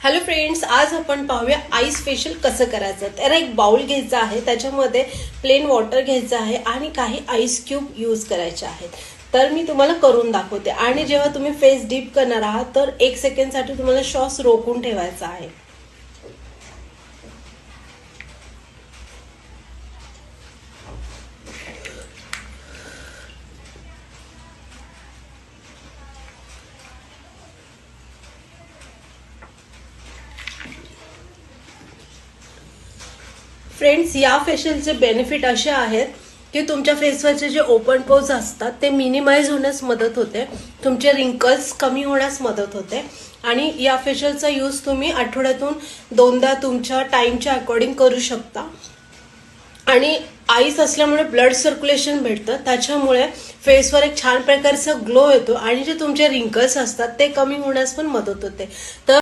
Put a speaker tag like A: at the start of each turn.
A: Hello friends, आज आपण पाहूया आईस फेशियल कसं करायचं. तर एक बाउल घ्यायचा आहे, त्याच्यामध्ये प्लेन वॉटर घ्यायचं आहे आणि काही आईस क्यूब यूज करायचे आहेत. तर मी तुम्हाला करून दाखवते. आणि जेव्हा तुम्ही फेस डीप करणार आहात तर 1 सेकंडसाठी तुम्हाला श्वास रोखून ठेवायचा आहे. फ्रेंड्स, या फेशियलचे बेनिफिट असे आहेत की तुमच्या फेसवरचे जे ओपन पोर्स असतात ते मिनिमाइज होण्यास मदत होते, तुमचे रिंकल्स कमी होण्यास मदत होते. आणि या फेशियलचा यूज तुम्ही आठवड्यातून 2दा तुमच्या टाइमच्या अकॉर्डिंग करू शकता. आणि आईस असल्यामुळे ब्लड सर्क्युलेशन भेटतं, त्याच्यामुळे फेसवर एक छान प्रकारचा ग्लो येतो आणि जे तुमचे रिंकल्स असतात ते कमी होण्यास पण मदत होते. तर